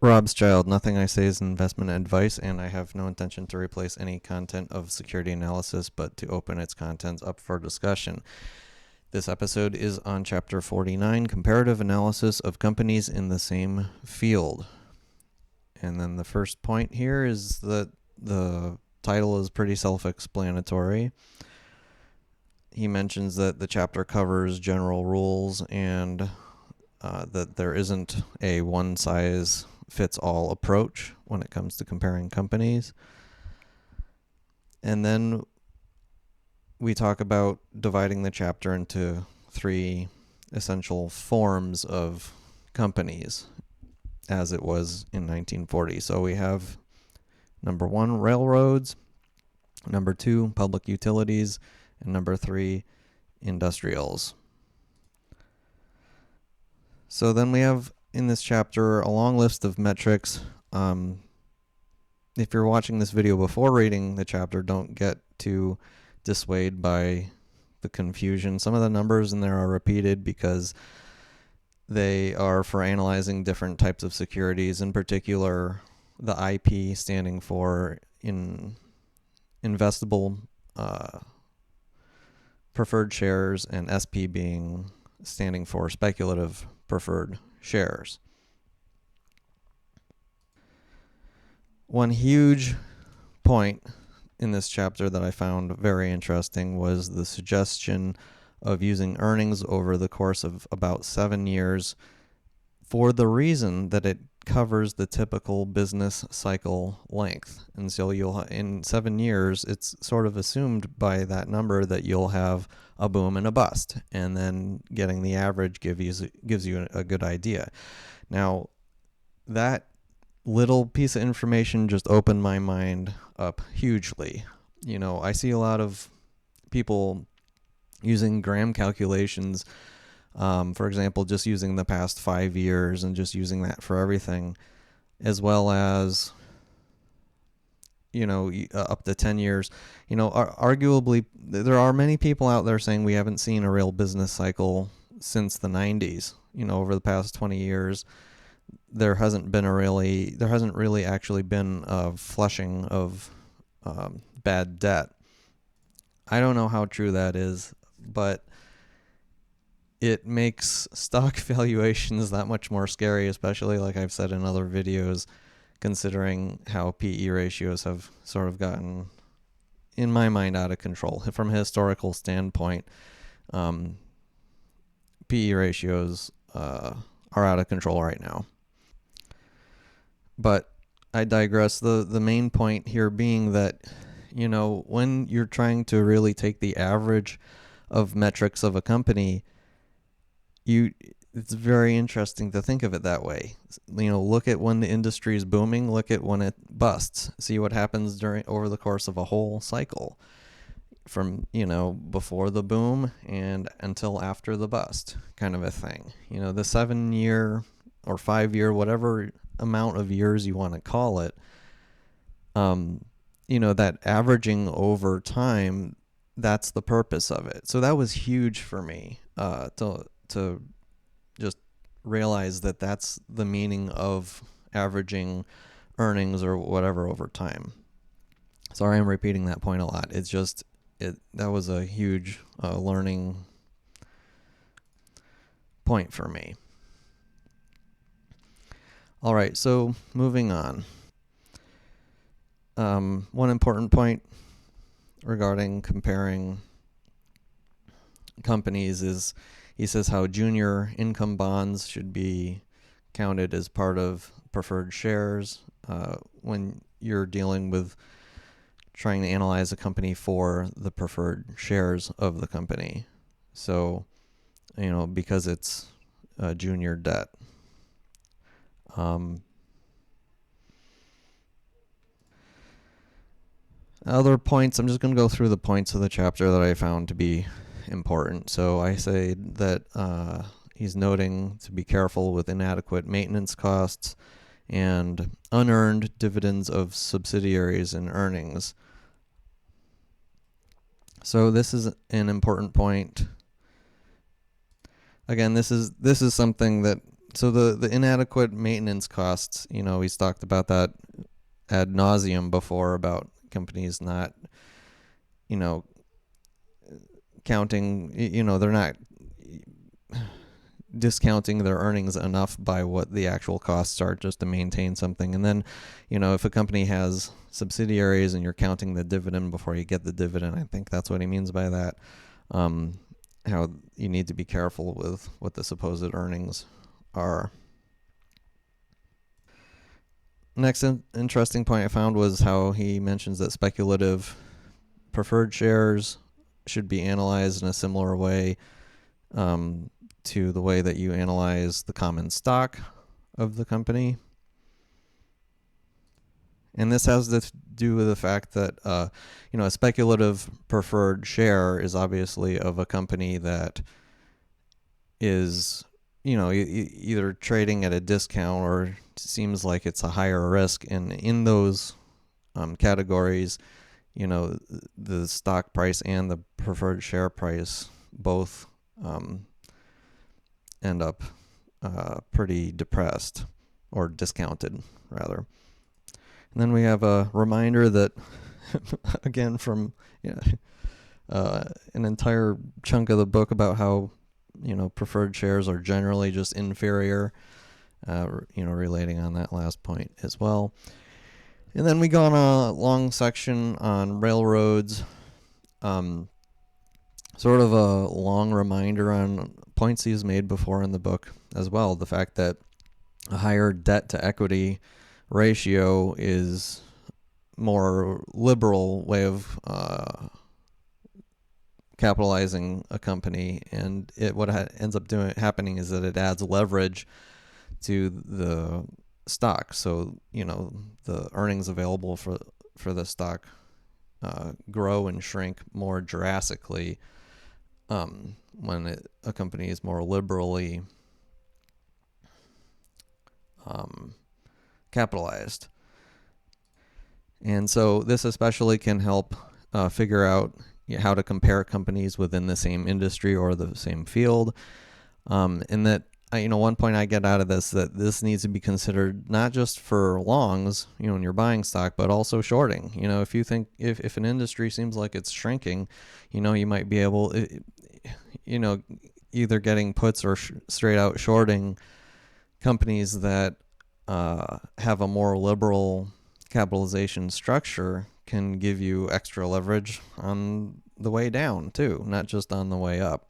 Rob's Child. Nothing I say is investment advice, and I have no intention to replace any content of security analysis, but to open its contents up for discussion. This episode is on Chapter 49, Comparative Analysis of Companies in the Same Field. And then the first point here is that the title is pretty self-explanatory. He mentions that the chapter covers general rules and that there isn't a one-size-fits-all approach when it comes to comparing companies. And then we talk about dividing the chapter into three essential forms of companies as it was in 1940. So we have number 1, railroads, number 2, public utilities, and number 3, industrials. So then we have in this chapter a long list of metrics. If you're watching this video before reading the chapter, don't get too dissuaded by the confusion. Some of the numbers in there are repeated because they are for analyzing different types of securities, in particular the IP standing for investable preferred shares, and SP being standing for speculative preferred shares. One huge point in this chapter that I found very interesting was the suggestion of using earnings over the course of about 7 years for the reason that it covers the typical business cycle length. And so in 7 years, it's sort of assumed by that number that you'll have a boom and a bust, and then getting the average gives you a good idea. Now, that little piece of information just opened my mind up hugely. I see a lot of people using Graham calculations, for example, just using the past 5 years and just using that for everything, as well as up to 10 years. Arguably, there are many people out there saying we haven't seen a real business cycle since the 90s. Over the past 20 years, there hasn't really actually been a flushing of bad debt. I don't know how true that is, but it makes stock valuations that much more scary, especially like I've said in other videos, considering how PE ratios have sort of gotten, in my mind, out of control. From a historical standpoint, PE ratios are out of control right now. But I digress. The main point here being that, when you're trying to really take the average of metrics of a company, it's very interesting to think of it that way. Look at when the industry is booming, look at when it busts. See what happens over the course of a whole cycle, from before the boom and until after the bust, kind of a thing. The 7-year or 5-year, whatever amount of years you want to call it, that averaging over time, that's the purpose of it. So that was huge for me, to just realize that that's the meaning of averaging earnings or whatever over time. Sorry, I'm repeating that point a lot. It's just that was a huge learning point for me. All right, so moving on. One important point regarding comparing companies is, he says how junior income bonds should be counted as part of preferred shares when you're dealing with trying to analyze a company for the preferred shares of the company. So, because it's junior debt. Other points, I'm just going to go through the points of the chapter that I found to be important. So I say that he's noting to be careful with inadequate maintenance costs and unearned dividends of subsidiaries and earnings. So this is an important point. Again, this is something that So the inadequate maintenance costs, he's talked about that ad nauseum before about companies not, you know, counting, they're not discounting their earnings enough by what the actual costs are just to maintain something. And then, if a company has subsidiaries and you're counting the dividend before you get the dividend, I think that's what he means by that. How you need to be careful with what the supposed earnings are. Next interesting point I found was how he mentions that speculative preferred shares should be analyzed in a similar way to the way that you analyze the common stock of the company. And this has to do with the fact that, a speculative preferred share is obviously of a company that is, either trading at a discount or seems like it's a higher risk. And in those categories, the stock price and the preferred share price both end up pretty depressed, or discounted rather. And then we have a reminder that again from an entire chunk of the book about how preferred shares are generally just inferior, relating on that last point as well. And then we go on a long section on railroads, sort of a long reminder on points he's made before in the book as well. The fact that a higher debt to equity ratio is more liberal way of capitalizing a company, and what ends up happening is that it adds leverage to the stock. So the earnings available for the stock grow and shrink more drastically when a company is more liberally capitalized. And so this especially can help figure out how to compare companies within the same industry or the same field. And that, one point I get out of that this needs to be considered not just for longs, when you're buying stock, but also shorting. If you think if an industry seems like it's shrinking, you might be able, either getting puts or straight out shorting companies that have a more liberal capitalization structure can give you extra leverage on the way down too, not just on the way up.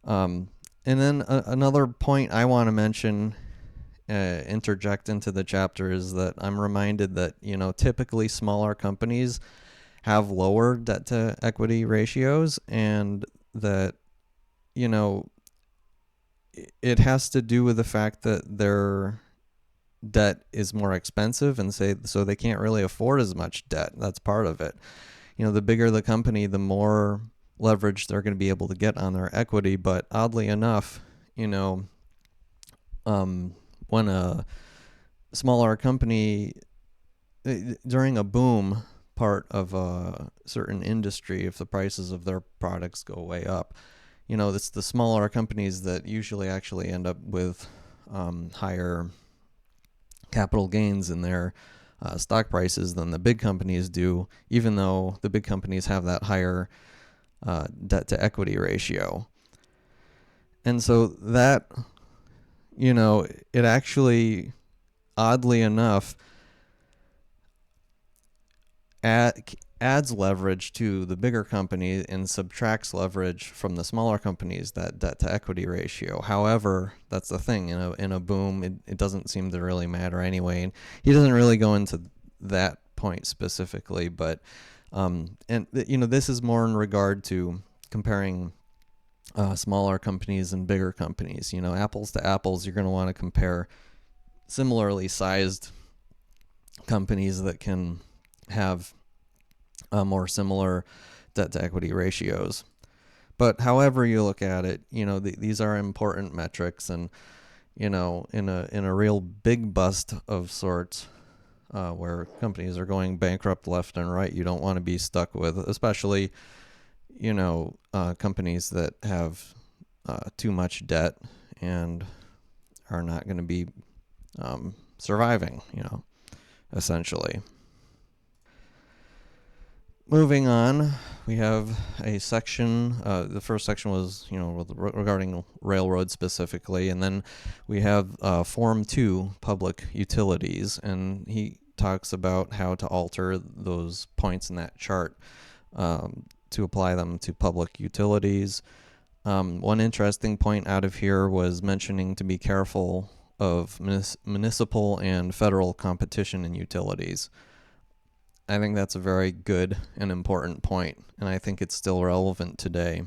And then another point I want to mention, interject into the chapter, is that I'm reminded that typically smaller companies have lower debt to equity ratios, and that it has to do with the fact that their debt is more expensive, and so they can't really afford as much debt. That's part of it. The bigger the company, the more leverage they're going to be able to get on their equity. But oddly enough, when a smaller company, during a boom part of a certain industry, if the prices of their products go way up, it's the smaller companies that usually actually end up with higher capital gains in their stock prices than the big companies do, even though the big companies have that higher debt to equity ratio. And so that, it actually, oddly enough, adds leverage to the bigger company and subtracts leverage from the smaller companies, that debt to equity ratio. However, that's the thing, in a boom, it doesn't seem to really matter anyway. And he doesn't really go into that point specifically, but this is more in regard to comparing smaller companies and bigger companies. Apples to apples, you're going to want to compare similarly sized companies that can have more similar debt to equity ratios. But however you look at it, these are important metrics, and in a real big bust of sorts, where companies are going bankrupt left and right, you don't want to be stuck with, especially companies that have too much debt and are not going to be surviving, essentially. Moving on, we have a section. The first section was, regarding railroads specifically, and then we have Form 2, public utilities, and he talks about how to alter those points in that chart to apply them to public utilities. One interesting point out of here was mentioning to be careful of municipal and federal competition in utilities. I think that's a very good and important point, and I think it's still relevant today.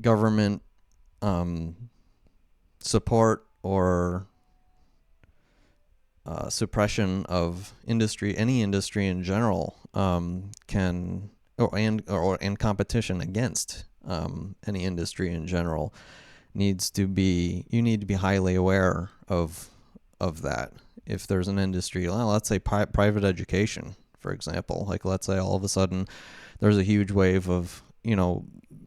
Government support or suppression of any industry in general, can and competition against any industry in general you need to be highly aware of that. If there's an industry, let's say private education, for example, like let's say all of a sudden there's a huge wave of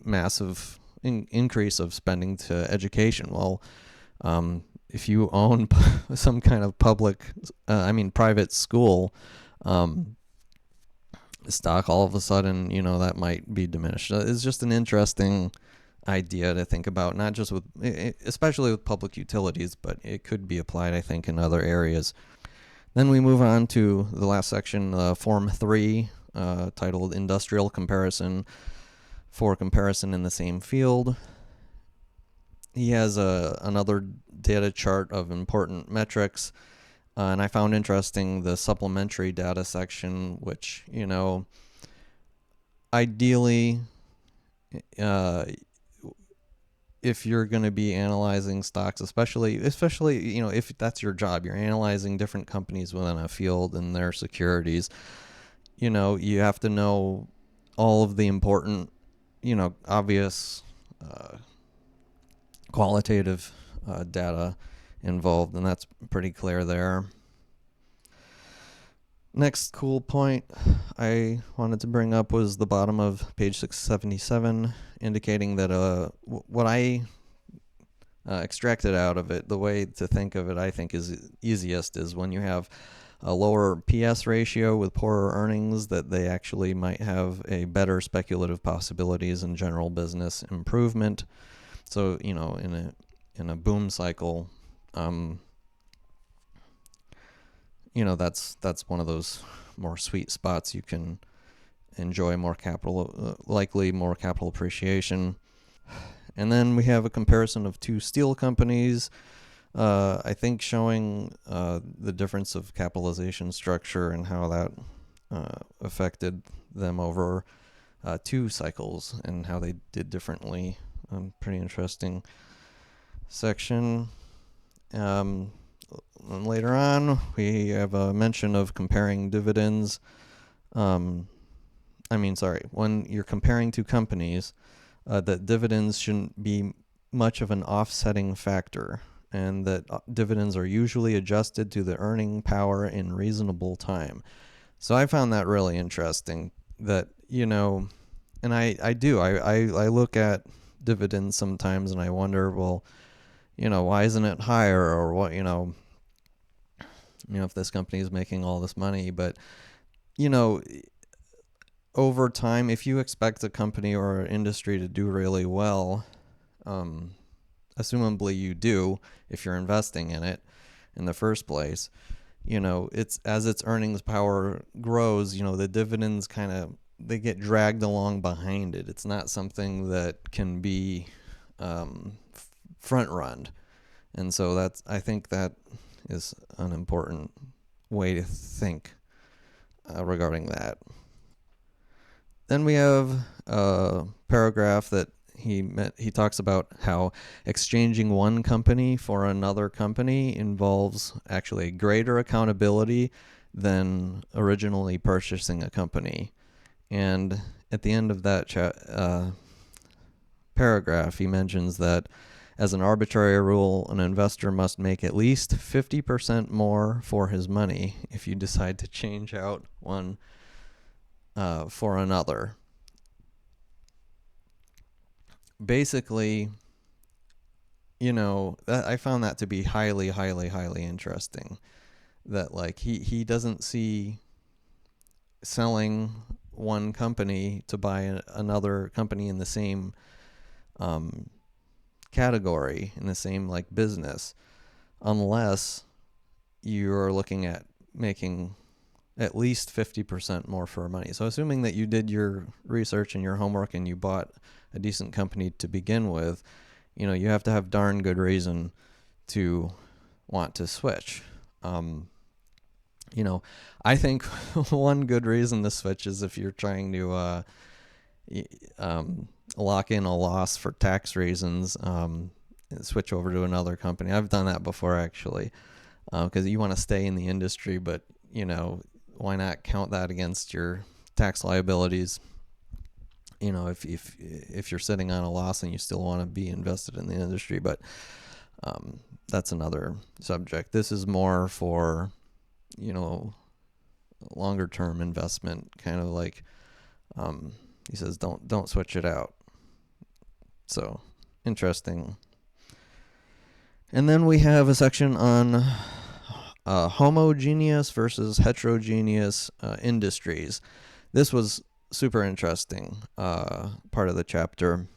massive increase of spending to education. Well, if you own some kind of private school stock, all of a sudden, that might be diminished. It's just an interesting idea to think about, not just especially with public utilities, but it could be applied, I think, in other areas. Then we move on to the last section, Form 3, titled Industrial Comparison, for comparison in the same field. He has another data chart of important metrics, and I found interesting the supplementary data section, which, ideally, if you're going to be analyzing stocks, especially if that's your job, you're analyzing different companies within a field and their securities, you have to know all of the important, obvious qualitative data involved, and that's pretty clear there. Next cool point I wanted to bring up was the bottom of page 677, indicating that what I extracted out of it, the way to think of it I think is easiest, is when you have a lower PS ratio with poorer earnings, that they actually might have a better speculative possibilities in general business improvement. So, in a boom cycle, that's one of those more sweet spots. You can enjoy more likely more capital appreciation. And then we have a comparison of two steel companies, I think showing the difference of capitalization structure and how that affected them over 2 cycles and how they did differently. Pretty interesting section. And later on, we have a mention of comparing dividends. When you're comparing two companies, that dividends shouldn't be much of an offsetting factor, and that dividends are usually adjusted to the earning power in reasonable time. So I found that really interesting, that, and I do. I look at dividends sometimes and I wonder, well, why isn't it higher, or what, if this company is making all this money. But, over time, if you expect a company or an industry to do really well, assumably you do if you're investing in it in the first place, it's as its earnings power grows, the dividends they get dragged along behind it. It's not something that can be front run. And so I think that is an important way to think regarding that. Then we have a paragraph that he talks about how exchanging one company for another company involves actually greater accountability than originally purchasing a company. And at the end of that paragraph, he mentions that as an arbitrary rule, an investor must make at least 50% more for his money if you decide to change out one for another. basically, I found that to be highly, highly, highly interesting. That like he doesn't see selling one company to buy another company in the same um, category, in the same like business, unless you're looking at making at least 50% more for money. So assuming that you did your research and your homework and you bought a decent company to begin with, you have to have darn good reason to want to switch. I think one good reason to switch is if you're trying to lock in a loss for tax reasons, switch over to another company. I've done that before, actually, because you want to stay in the industry, but why not count that against your tax liabilities? If you're sitting on a loss and you still want to be invested in the industry, but that's another subject. This is more for longer term investment, kind of like he says don't switch it out. So interesting. And then we have a section on homogeneous versus heterogeneous industries. This was super interesting part of the chapter.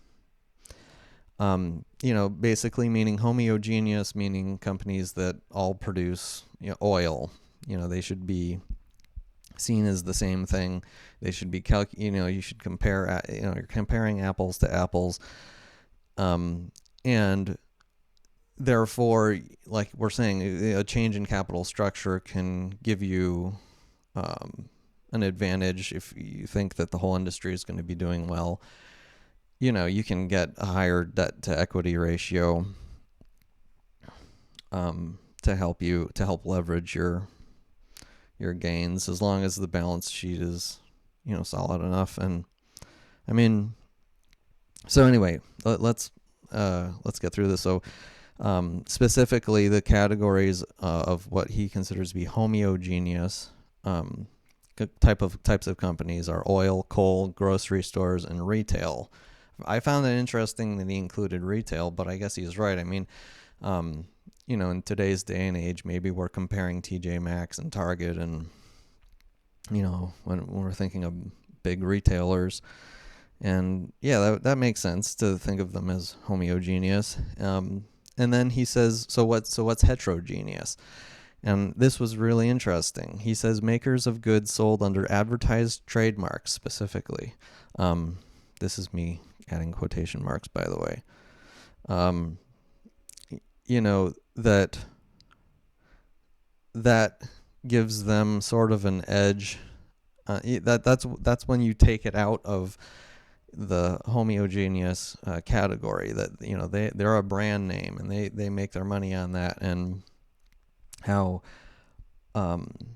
Basically meaning homogeneous, meaning companies that all produce oil. They should be seen as the same thing. They should be you should compare. You're comparing apples to apples, and therefore, like we're saying, a change in capital structure can give you an advantage if you think that the whole industry is going to be doing well. You can get a higher debt to equity ratio to help leverage your gains, as long as the balance sheet is solid enough. And I mean, so anyway, let's get through this. So specifically, the categories of what he considers to be homogeneous types of companies are oil, coal, grocery stores, and retail. I found it interesting that he included retail, but I guess he's right. I mean, in today's day and age, maybe we're comparing TJ Maxx and Target, and when we're thinking of big retailers, and yeah, that makes sense to think of them as homogeneous. And then he says, so what's heterogeneous? And this was really interesting. He says makers of goods sold under advertised trademarks specifically. This is me adding quotation marks, by the way. That gives them sort of an edge. That's when you take it out of the homogeneous category. That they're a brand name and they make their money on that, and how and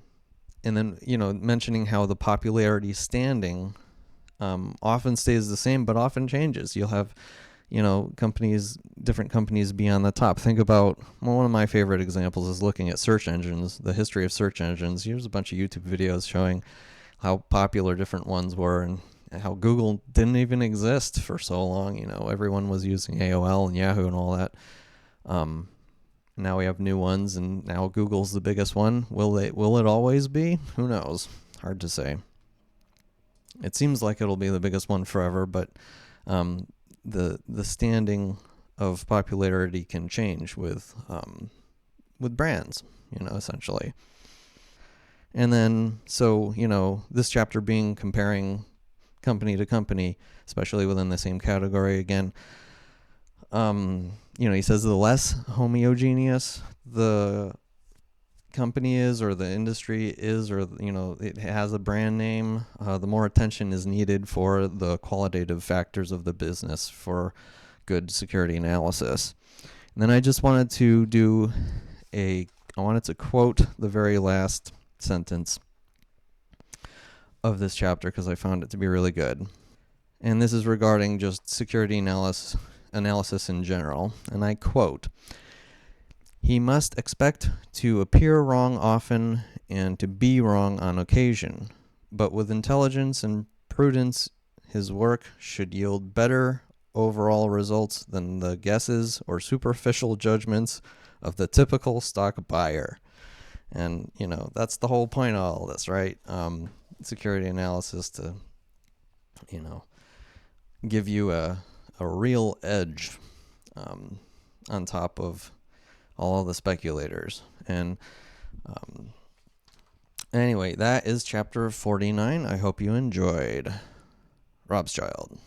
then mentioning how the popularity standing often stays the same but often changes. You'll have different companies be on the top. Think about, one of my favorite examples is looking at search engines, the history of search engines. Here's a bunch of YouTube videos showing how popular different ones were, and how Google didn't even exist for so long. Everyone was using AOL and Yahoo and all that. Now we have new ones, and now Google's the biggest one. Will it always be? Who knows? Hard to say. It seems like it'll be the biggest one forever, but the standing of popularity can change with brands, essentially. And then, so this chapter being comparing company to company, especially within the same category again. He says the less homogeneous the company is, or the industry is, or it has a brand name, the more attention is needed for the qualitative factors of the business for good security analysis. And then I just wanted to quote the very last sentence of this chapter because I found it to be really good. And this is regarding just security analysis in general. And I quote, "He must expect to appear wrong often and to be wrong on occasion, but with intelligence and prudence his work should yield better overall results than the guesses or superficial judgments of the typical stock buyer. And, that's the whole point of all this, right? Security analysis to, give you a real edge on top of all of the speculators. And anyway, that is chapter 49. I hope you enjoyed. Rob's Child.